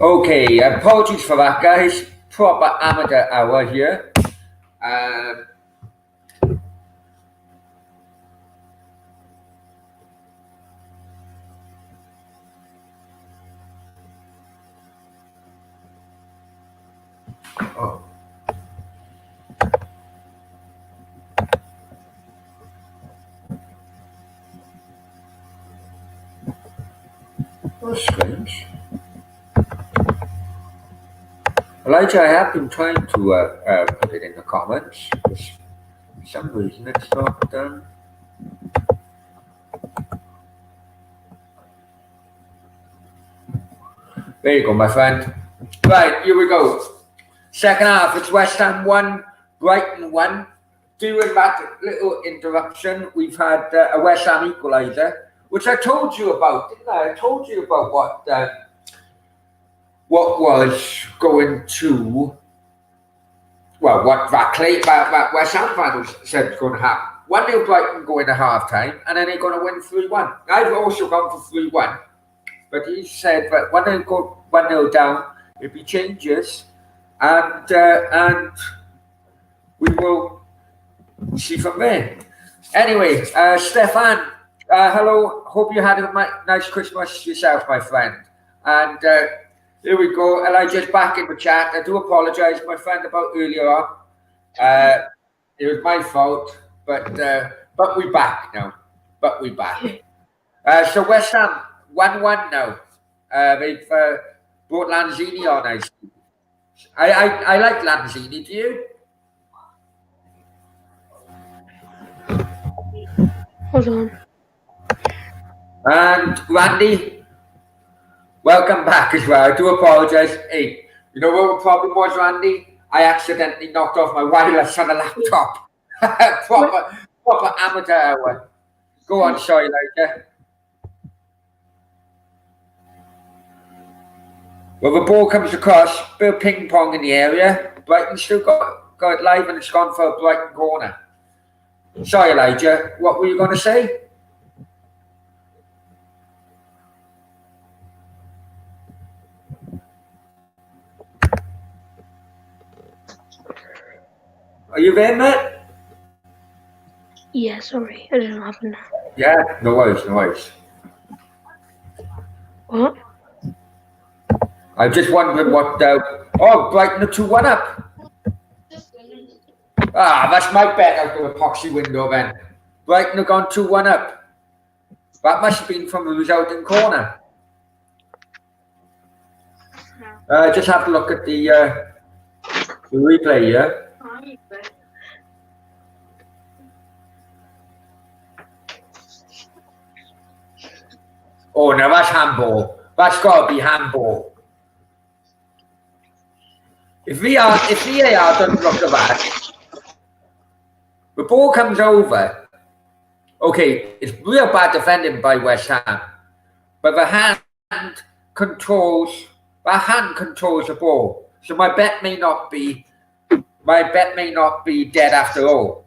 Okay, apologies for that, guys. Proper amateur hour here. Oh. That's strange. Elijah, I have been trying to put it in the comments. For some reason it's not done. There you go, my friend. Right, here we go. Second half, it's West Ham 1, Brighton 1. During that little interruption, we've had a West Ham equaliser, which I told you about, didn't I? I told you about what was going to, well, what that West Ham fans said was going to happen. 1-0 Brighton go into half time, and then they're going to win 3-1. I've also gone for 3-1, but he said that when they go 1-0 down, if he changes, and we will see from there. Anyway, Stefan, hello. Hope you had a nice Christmas yourself, my friend. And here we go. Elijah's back in the chat. I do apologise, my friend, about earlier on. It was my fault, but we're back now. But we're back. So West Ham 1-1 now. They've brought Lanzini on. I like Lanzini. Do you? Hold on. And Randy, welcome back as well. I do apologise. Hey, you know what the problem was, Randy? I accidentally knocked off my wireless on the laptop. proper amateur hour. Go on, sorry, Elijah. Well, the ball comes across, bit of ping pong in the area. Brighton still got it live, and it's gone for a Brighton corner. Sorry, Elijah, what were you going to say? Are you there, mate? Yeah, sorry, I don't know what happened. Yeah, no worries. What? I'm just wondering what. Oh, Brighton are 2-1 up. That's my bet out the epoxy window then. Brighton have gone 2-1 up. That must have been from the resulting corner. Just have to look at the replay here. Oh, now that's handball. That's got to be handball. If VAR doesn't look at that, the ball comes over. Okay, it's real bad defending by West Ham, but the hand controls the ball. So my bet may not be dead after all.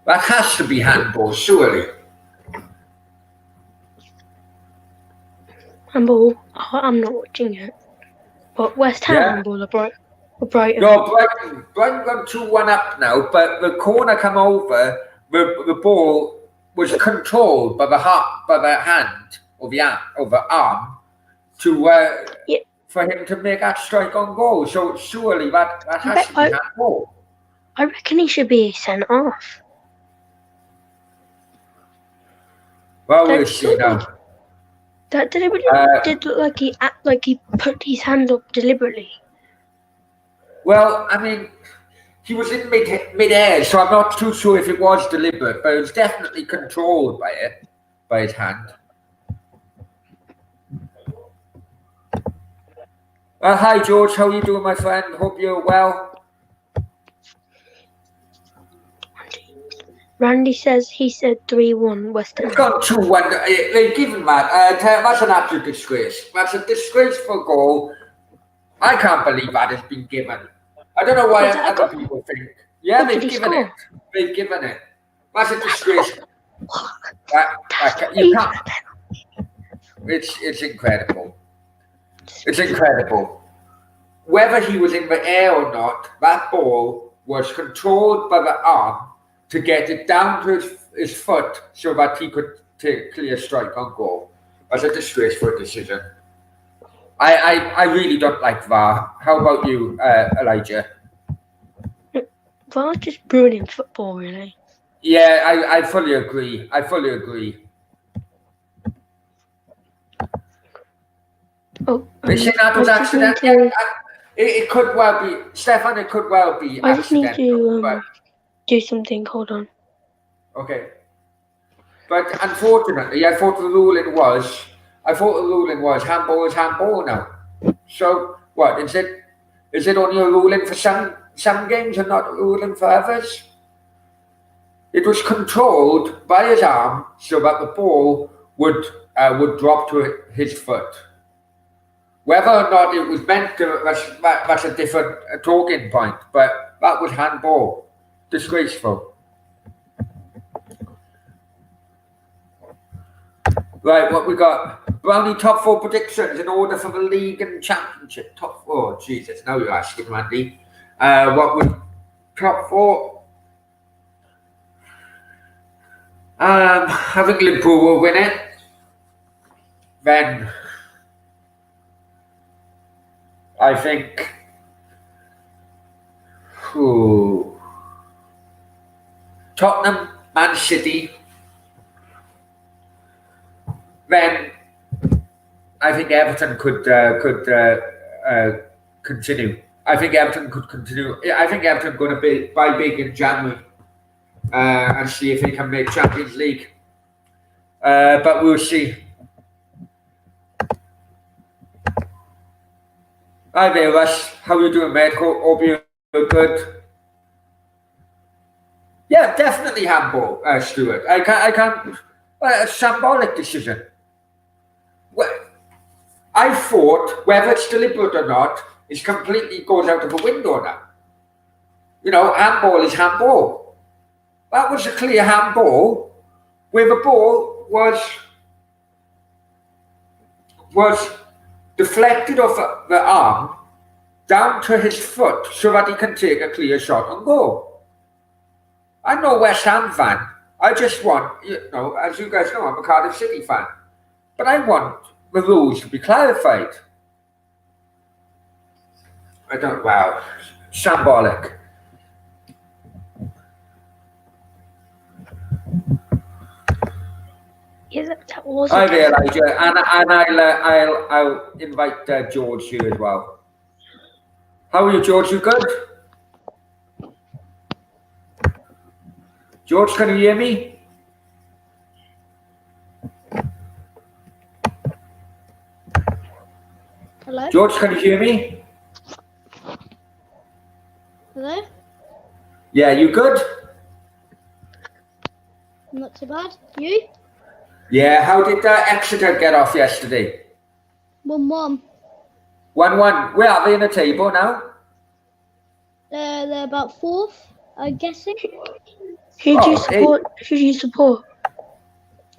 That has to be handball, surely. Handball? Oh, I'm not watching it. But West Ham handball or Brighton? No, Brighton gone 2-1 up now, but the corner come over, the ball was controlled by the hand or the arm to for him to make that strike on goal. So surely that has to be handball. I reckon he should be sent off. Well, we'll see now. That deliberately did look like he put his hand up deliberately. Well, I mean, he was in mid-air, so I'm not too sure if it was deliberate, but it was definitely controlled by his hand. Hi, George. How are you doing, my friend? Hope you're well. Randy says he said 3-1 West Ham. It's gone 2-1. They've given that. That's an absolute disgrace. That's a disgraceful goal. I can't believe that has been given. I don't know why other people think. Yeah, they've given it. They've given it. That's a disgrace. You can't. It's incredible. It's incredible. Whether he was in the air or not, that ball was controlled by the arm to get it down to his foot so that he could take a clear strike on goal. That's a disgraceful decision. I really don't like VAR. How about you, Elijah? VAR's just ruining football, really. Yeah, I fully agree. Oh, Missing out was accidental. It could well be, Stefan. It could well be I just need accidental. to do something. Hold on. Okay. But unfortunately, I thought the ruling was handball is handball now. So what is it? Is it only a ruling for some games and not a ruling for others? It was controlled by his arm so that the ball would drop to his foot. Whether or not it was meant to, that's a different talking point. But that was handball. Disgraceful. Right, what we got? Brownie top 4 predictions in order for the league and championship. Top 4. Jesus, now you're asking, Randy. What would top 4? I think Liverpool will win it. Then I think Tottenham, Man City. Then I think Everton could continue. I think Everton could continue. I think Everton going to buy big in January and see if they can make Champions League. But we'll see. Hi there, Russ. How are you doing, mate? Hope you're good. Yeah, definitely handball, Stuart. I can't. A symbolic decision. Well, I thought whether it's deliberate or not, it completely goes out of the window now. You know, handball is handball. That was a clear handball, where the ball was deflected off the arm down to his foot so that he can take a clear shot and goal. I'm no West Ham fan. I just want, you know, as you guys know, I'm a Cardiff City fan. But I want the rules to be clarified. Wow, symbolic. Yeah, that was. Hi there, Elijah, and I'll invite George here as well. How are you, George? You good? George, can you hear me? Hello? George, can you hear me? Hello? Yeah, you good? Not too bad. You? Yeah, how did Exeter get off yesterday? 1-1. 1-1. Where are they in the table now? They're about 4th, I'm guessing. Who do you support? Who do you support?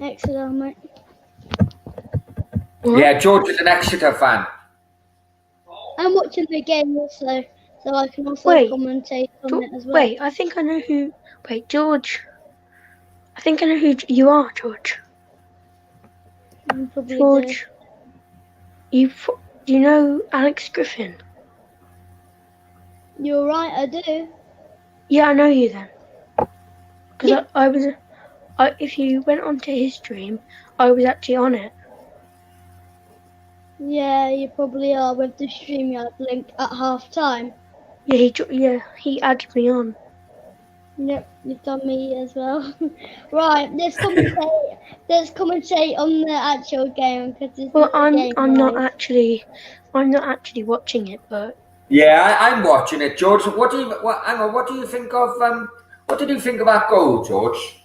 Exeter, mate. What? Yeah, George is an Exeter fan. I'm watching the game also, so I can also commentate on it as well. Wait, I think I know who. Wait, George. I think I know who you are, George. George. Do you know Alex Griffin? You're right, I do. Yeah, I know you then. Because if you went onto his stream, I was actually on it. Yeah, you probably are with the StreamYard link at half time. Yeah, he added me on. Yep, you've done me as well. Right, let's commentate on the actual game because I'm not actually watching it, but yeah, I'm watching it, George. What do you think of what did you think of that goal, George?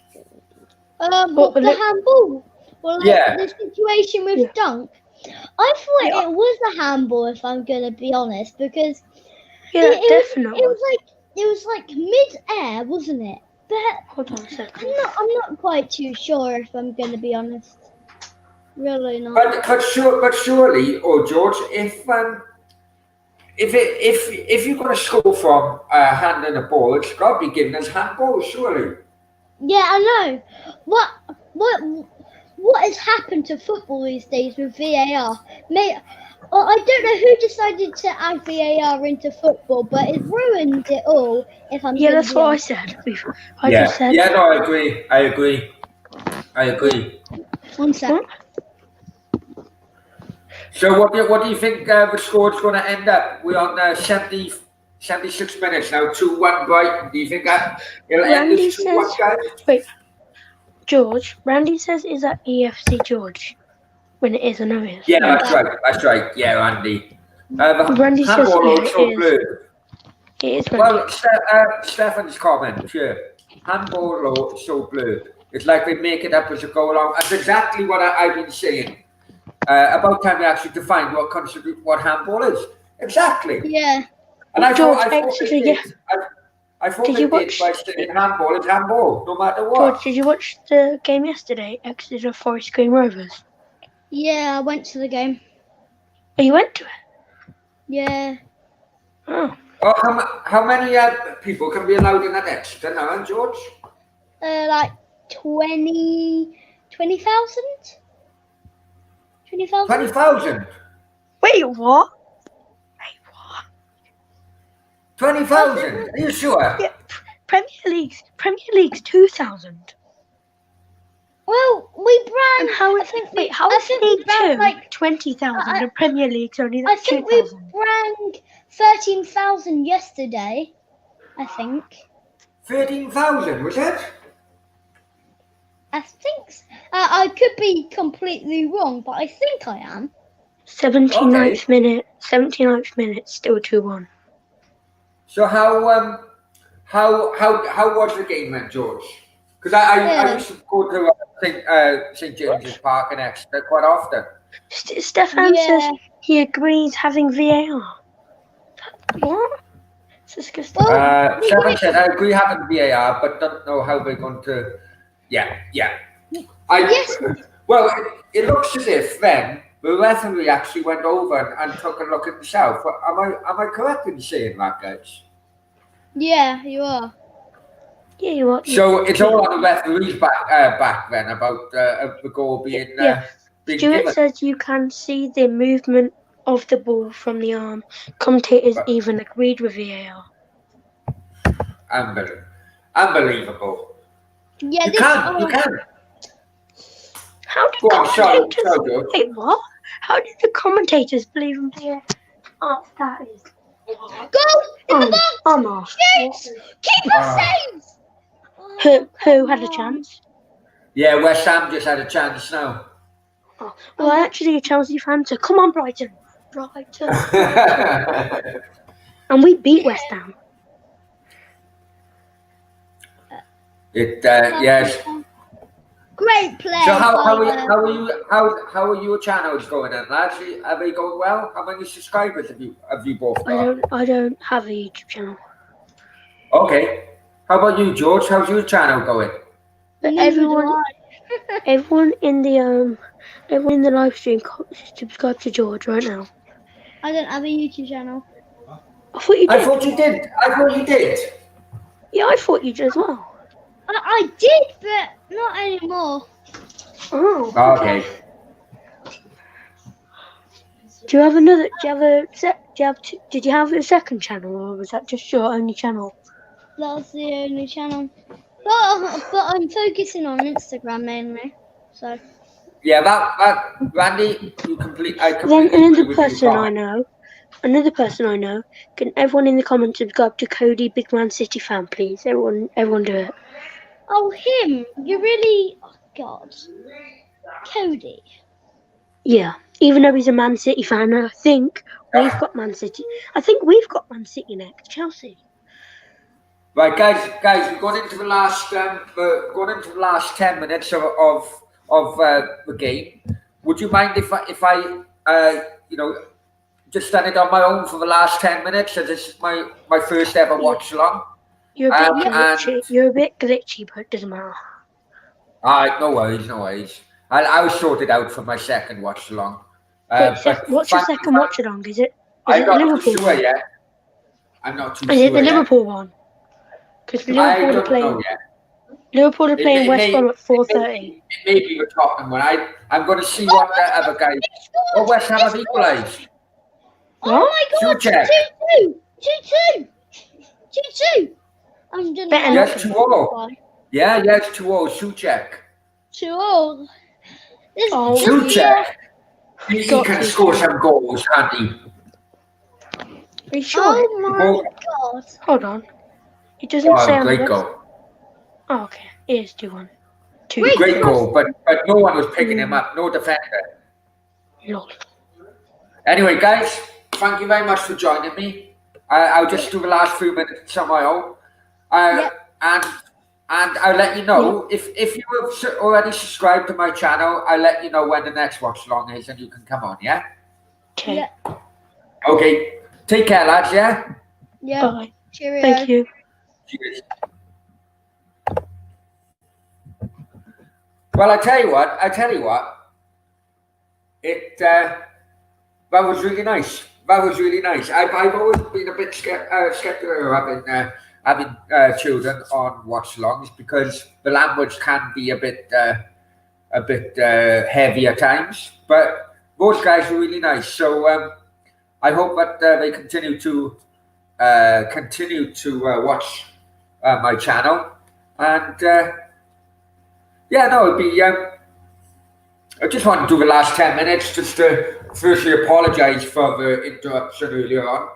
The handball. Well, the situation with Dunk. I thought it was a handball, if I'm gonna be honest, because it was like mid-air, wasn't it? But hold on a second. I'm not quite too sure, if I'm gonna be honest. Really not. But surely, oh George, if you're going to score from handling a ball, it's got to be given as handball, surely. Yeah, I know. What has happened to football these days with VAR? I don't know who decided to add VAR into football, but it ruined it all. If I'm Yeah, gonna that's be what I honest. said. I just said. Yeah, no, I agree. One sec. What? So what do you think the score's going to end up? We're on 76 minutes now, 2-1 Brighton. Do you think that it'll end Randy this 2-1, says. guys? Wait, George. Randy says, "Is that EFC George?" When it is, I know it is. Yeah, that's right. Yeah, Randy. Randy says, handball yeah, also it is. blurred. It is Randy. Well, Stefan's comment, sure. Handball law is so blurred. It's like they make it up as they go along. That's exactly what I've been saying. About time we actually define what handball is. Exactly. Yeah. And I George, thought actually, they did. I thought they did by saying handball is handball, no matter what. George, did you watch the game yesterday? Exeter Forest Green Rovers. Yeah, I went to the game. Oh, you went to it? Yeah. Oh. How many people can be allowed in that Exeter now, George? Like 20,000? 20,000? 20,000. Wait, what? 20,000. Are you sure? Yeah, Premier League's 2,000. Well, we brand. And how is League Two like 20,000 and Premier League's only like 2,000? I think we brand 13,000 yesterday. I think. 13,000 was it? I think. I could be completely wrong, but I think I am. 79th minute, still 2-1. So how was the game then, George? Because I used to go to St James's Park in Exeter quite often. Stefan says he agrees having VAR. What? It's disgusting. Stefan said I agree having VAR, but don't know how they're going to. Yeah. Well, it looks as if then the referee actually went over and took a look at himself. Am I correct in saying that, guys? Yeah, you are. Yeah, you are. So it's all on the referee's back then about the goal being. Being Stuart given. says you can see the movement of the ball from the arm. Commentators even agreed with VAR. Unbelievable. Yeah, you can. How did commentators? Wait, what? How did the commentators believe in VAR? Oh, that is. Go in the box. I'm off. Shoot! Keeper saves. Who had a chance? Yeah, West Ham just had a chance now. Oh, well, I actually a Chelsea fan, so come on, Brighton. And we beat West Ham. Yes. Great play. So how are your channels going then, lads? Are they going well? How many subscribers have you both got? I don't have a YouTube channel. Okay. How about you, George? How's your channel going? But everyone in the live stream subscribe to George right now. I don't have a YouTube channel. I thought you did. I thought you did. Yeah, I thought you did as well. I did, but not anymore. Oh. Okay. Do you have another? Did you have a second channel, or was that just your only channel? That was the only channel. But I'm focusing on Instagram mainly. So. Yeah, that Randy, you completely. Then another person I know. Can everyone in the comments subscribe to Cody, Big Man City fan, please? Everyone do it. Oh, him! You really? Oh God, Cody. Yeah, even though he's a Man City fan, I think we've got Man City. I think we've got Man City next, Chelsea. Right, guys, we're going into the last 10 minutes of the game. Would you mind if I just done it on my own for the last 10 minutes? So this is my first ever watch along. You're a bit glitchy, but it doesn't matter. Alright, no worries. I'll sort it out for my second watch along. What's your second watch along? Is it I'm the not Liverpool too sure one? yet. I'm not too Is sure it the yet. Liverpool one? Because I Liverpool are don't playing. know yet. Liverpool are playing West Brom at 4:30. It may be the Tottenham one. I'm going to see what the other guys. Oh, West Ham have equalised. Oh my God! 2-2. 2-2. I'm gonna. Better not. 2-0. Yeah, it's 2-0. Souček. 2-0. Souček. He can score some goals, can't he? Are you sure? Oh my God! Hold on. It doesn't say on the great goal. Oh, okay. It is 2-1. Great goal, but no one was picking him up. No defender. Lol. Anyway, guys, thank you very much for joining me. I'll just do the last few minutes on my own. And I'll let you know if you have already subscribed to my channel. I'll let you know when the next watch along is, and you can come on. Yeah. Okay. Yeah. Okay. Take care, lads. Yeah. Yeah. Bye. Cheerio. Thank you. Cheers. Well, I tell you what. That was really nice. I've always been a bit skeptical of having children on watch-alongs because the language can be a bit heavy at times. But those guys were really nice. So I hope that they continue to watch my channel. And it'd be. I just want to do the last 10 minutes just to firstly apologise for the interruption earlier on.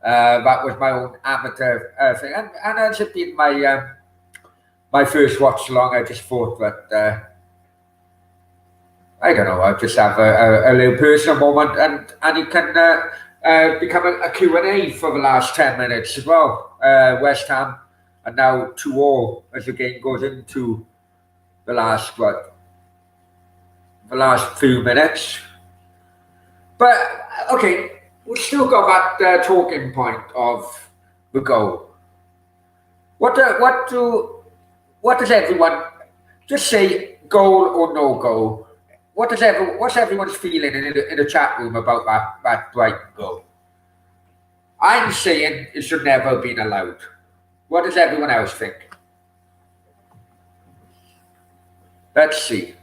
That was my own amateur thing, and as it being my first watch along, I just thought that I don't know. I'll just have a little personal moment, and it can become a Q&A for the last 10 minutes as well. West Ham are now 2-0 as the game goes into the last few minutes. But okay, we've still got that talking point of the goal. What does everyone just say? Goal or no goal? What's everyone's feeling in the chat room about that Brighton goal? I'm saying it should never have been allowed. What does everyone else think? Let's see.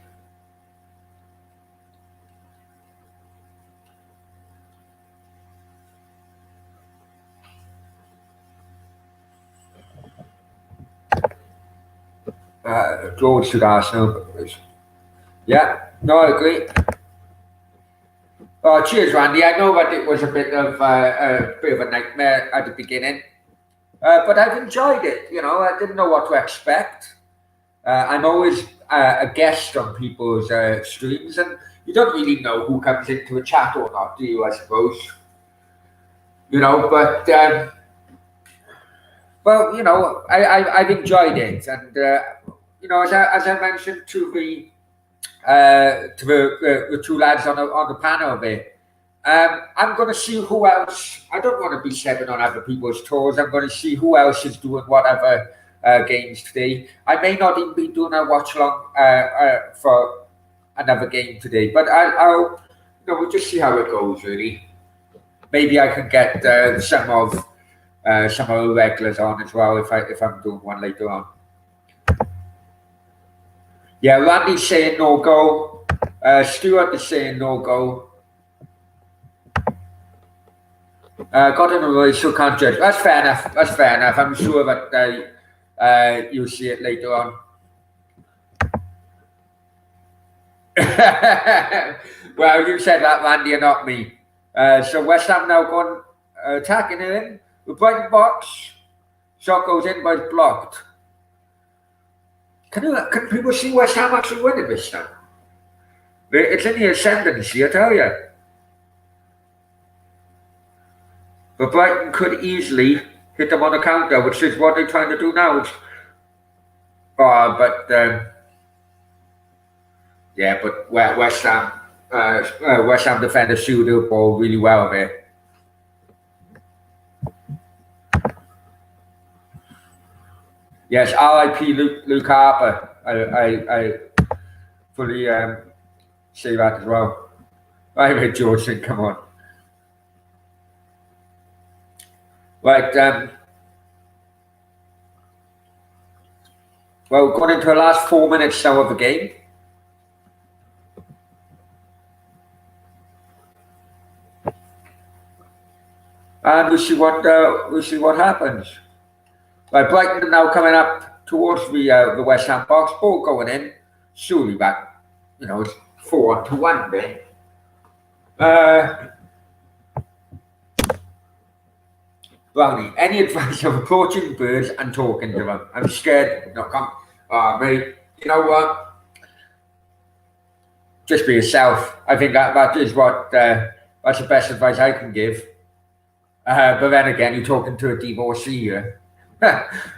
George should Arsenal. Yeah, no, I agree. Oh, cheers, Randy. I know that it was a bit of a nightmare at the beginning, but I've enjoyed it. You know, I didn't know what to expect. I'm always a guest on people's streams, and you don't really know who comes into a chat or not, do you? I suppose. You know, but well, you know, I've enjoyed it, and you know, as I mentioned to the two lads on the panel there, I'm going to see who else. I don't want to be stepping on other people's toes. I'm going to see who else is doing whatever games today. I may not even be doing a watch along for another game today, but I'll you know, we'll just see how it goes. Really, maybe I can get some of the regulars on as well if I'm doing one later on. Yeah, Randy's saying no go. Stuart is saying no go. Got in a way, so can't judge. That's fair enough. I'm sure that you'll see it later on. Well, you said that, Randy, and not me. So West Ham now going attacking it in. The Brighton box. Shot goes in, but it's blocked. Can people see West Ham actually winning this time? It's in the ascendancy, I tell you. But Brighton could easily hit them on the counter, which is what they're trying to do now. Yeah, but West Ham defenders shielded the ball really well there. Yes, R.I.P. Luke Harper. I fully say that as well. I heard George said, come on. Right, well, going into the last 4 minutes now of the game. And we'll see what happens. Right, Brighton are now coming up towards the West Ham box. Ball going in. Surely that, it's 4-1 there. Brownie, any advice of approaching birds and talking to them? I'm scared. No, come. Mate, you know what? Just be yourself. I think that is what that's the best advice I can give. But then again, you're talking to a divorcee here.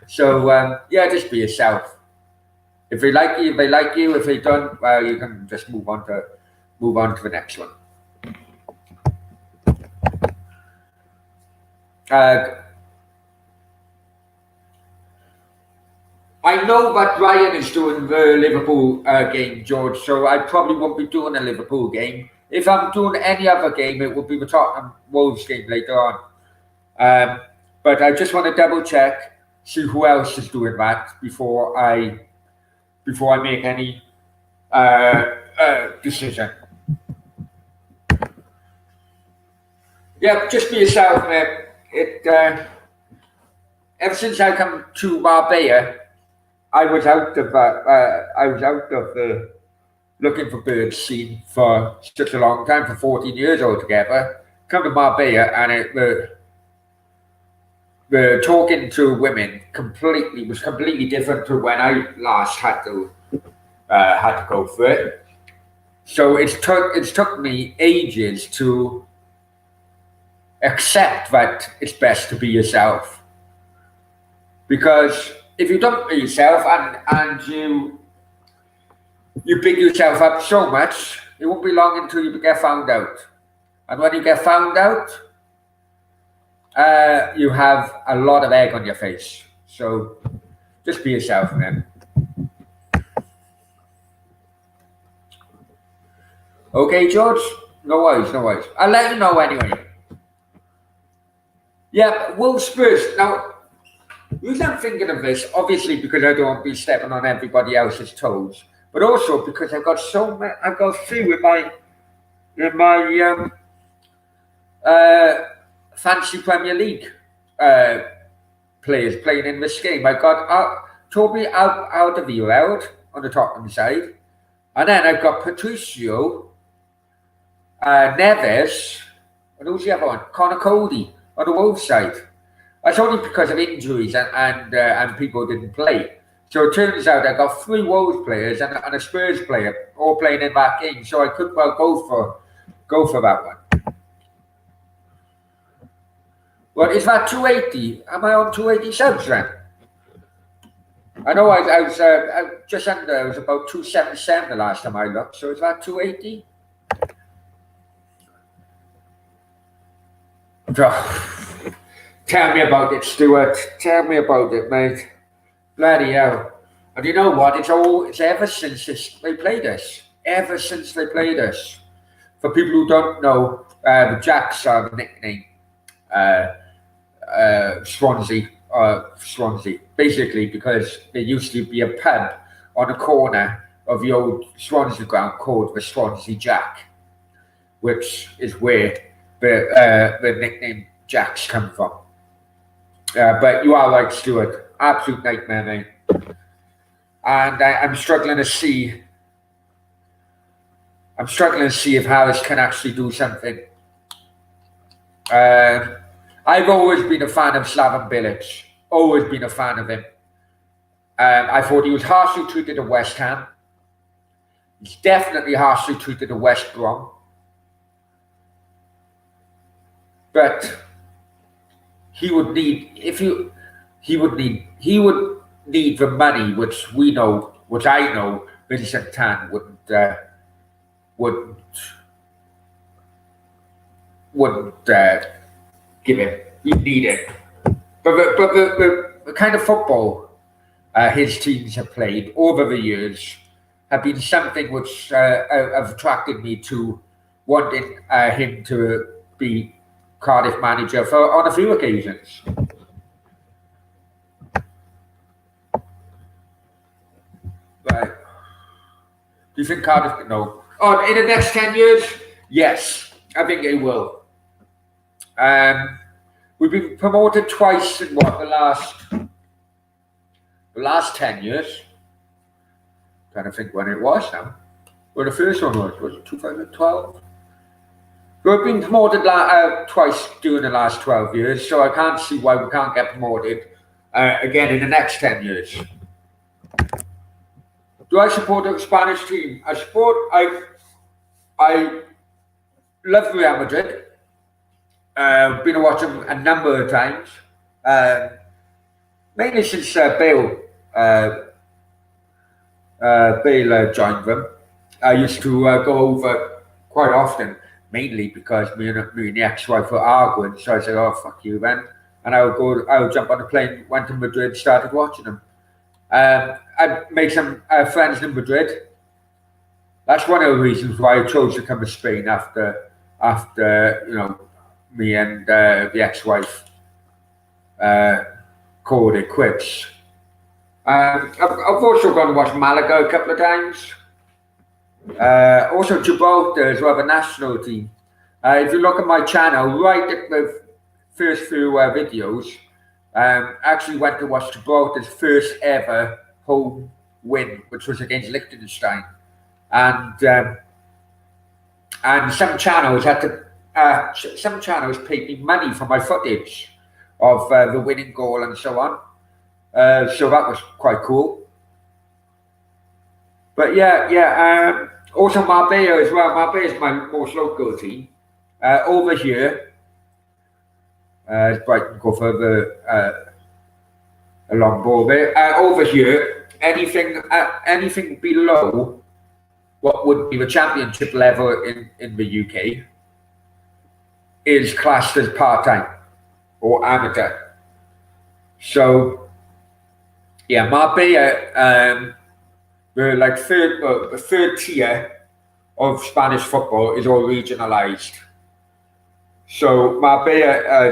So yeah, just be yourself. If they like you, they like you. If they don't, well, you can just move on to the next one. I know that Ryan is doing the Liverpool game, George, so I probably won't be doing a Liverpool game. If I'm doing any other game, it will be the Tottenham Wolves game later on. But I just want to double check, see who else is doing that before I make any decision. Yeah, just be yourself, man. Ever since I come to Marbella, I was out of the looking for birds scene for such a long time, for 14 years altogether. Come to Marbella, and the talking to women was completely different to when I last had to go for it. So it's took me ages to accept that it's best to be yourself, because if you don't be yourself and you big yourself up so much, it won't be long until you get found out. And when you get found out, you have a lot of egg on your face. So just be yourself, man. Okay, George? No worries. I'll let you know anyway. Yeah, Wolves Spurs. Now, the reason I'm thinking of this, obviously because I don't want to be stepping on everybody else's toes, but also because I've got a few in my fancy Premier League players playing in this game. I got Toby Alderweireld on the Tottenham side, and then I've got Patricio, Neves, and who's the other one? Connor Cody on the Wolves side. That's only because of injuries and people didn't play. So it turns out I got 3 Wolves players and a Spurs player all playing in that game. So I could well go for that one. Well, is that 280? Am I on 280 subs then? I know I was just under. It was about 277 the last time I looked. So is that 280? Oh, tell me about it, Stuart. Tell me about it, mate. Bloody hell. And you know what? It's ever since they played us. Ever since they played us. For people who don't know, the Jacks are the nickname. Swansea. Basically because there used to be a pub on a corner of the old Swansea ground called the Swansea Jack, which is where the nickname Jacks come from. But you are right, Stuart. Absolute nightmare, mate. And I'm struggling to see if Harris can actually do something. I've always been a fan of Slaven Bilic. Always been a fan of him. I thought he was harshly treated at West Ham. He's definitely harshly treated at West Brom. But he would need the money, which I know Vincent Tan wouldn't give him. He'd need it. But the kind of football his teams have played over the years have been something which have attracted me to wanting him to be Cardiff manager on a few occasions. Right. Do you think Cardiff? No. Oh, in the next 10 years, yes, I think it will. We've been promoted twice in what the last 10 years. Trying to think when it was now. Well, the first one was it 2012? We've been promoted twice during the last 12 years, so I can't see why we can't get promoted again in the next 10 years. Do I support a Spanish team? I love Real Madrid. Been watching a number of times, mainly since Bale joined them. I used to go over quite often, mainly because me and the ex-wife were arguing. So I said, "Oh, fuck you, then," and I would jump on a plane, went to Madrid, started watching them. I made some friends in Madrid. That's one of the reasons why I chose to come to Spain after me and the ex-wife called it quits. I've also gone to watch Malaga a couple of times. Also Gibraltar as well, the national team. If you look at my channel, right at the first few videos, actually went to watch Gibraltar's first ever home win, which was against Liechtenstein, and some channels paid me money for my footage of the winning goal and so on. So that was quite cool. But also Marbella as well. Marbella is my most local team. Over here, as Brighton go further along board there. Over here, anything below what would be the championship level in the UK is classed as part-time or amateur. So yeah, Marbella, the third tier of Spanish football is all regionalised. So Marbella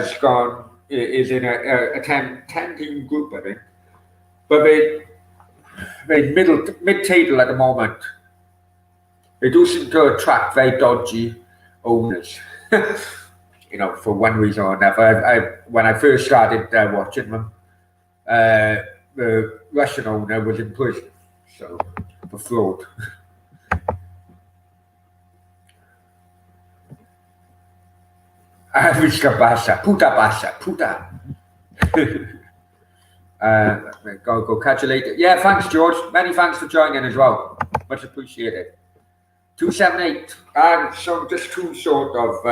is in a 10-team group, I think, but they're mid-table at the moment. They do seem to attract very dodgy owners, for one reason or another. When I first started watching them, the Russian owner was in prison, so for fraud. Puta basa. Go catch you later. Yeah, thanks, George. Many thanks for joining as well. Much appreciated. 278. So just too short of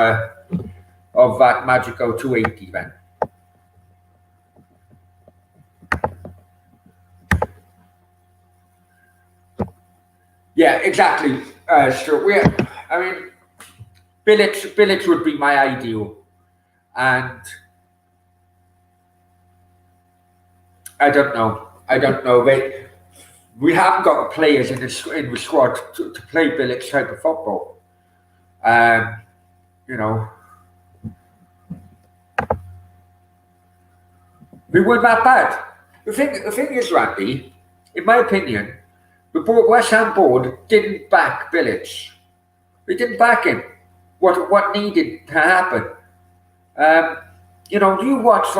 that magical 280 then. Yeah, exactly. So Bilic would be my ideal, and I don't know. We haven't got players in the squad to play Bilic's type of football. We weren't that bad. The thing is, Randy, in my opinion, the West Ham board didn't back Bilic. They didn't back him. What needed to happen? You watch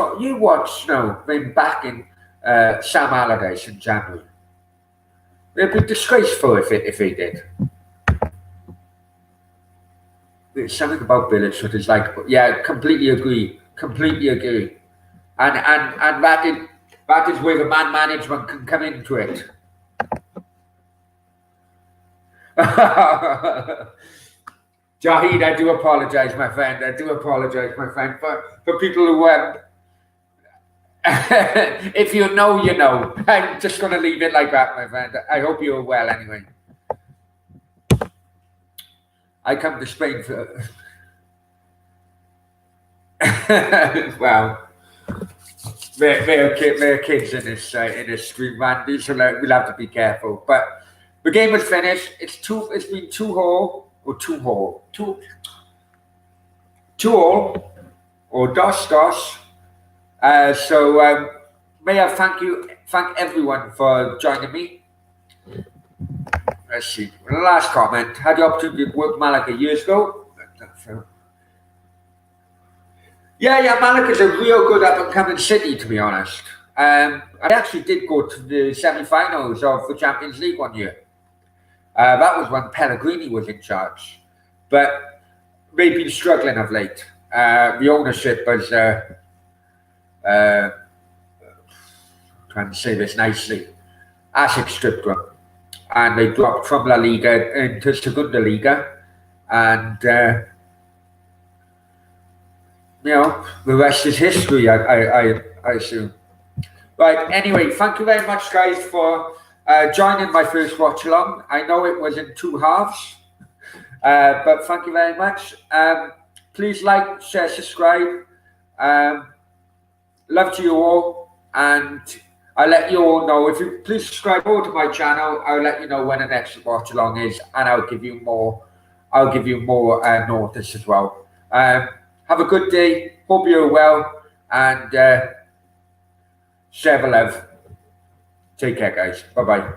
them backing Sam Allardyce in January. It'd be disgraceful if they did. There's something about Bilic that is like, yeah, completely agree. And that is where the man management can come into it. Jahid, I do apologize, my friend. For people who if you know, you know. I'm just going to leave it like that, my friend. I hope you're well anyway. I come to Spain for... Well, there are kids in this stream, Randy, so we'll have to be careful. But the game was finished. It's been 2-all or dos. So may I thank everyone for joining me. Let's see. The last comment. Had the opportunity to work Malaga years ago. Yeah, Malaga's a real good up-and-coming city, to be honest. I actually did go to the semi-finals of the Champions League one year. That was when Pellegrini was in charge. But they've been struggling of late. The ownership was, trying to say this nicely, asset stripped them. And they dropped from La Liga into Segunda Liga. And, the rest is history, I assume. Right, anyway, thank you very much, guys, for joining my first watch-along. I know it was in 2 halves, but thank you very much. Please like, share, subscribe. Love to you all, and I'll let you all know. If you please subscribe to my channel, I'll let you know when the next watch-along is, and I'll give you more notice as well. Have a good day. Hope you're well, and share the love. Take care, guys. Bye-bye.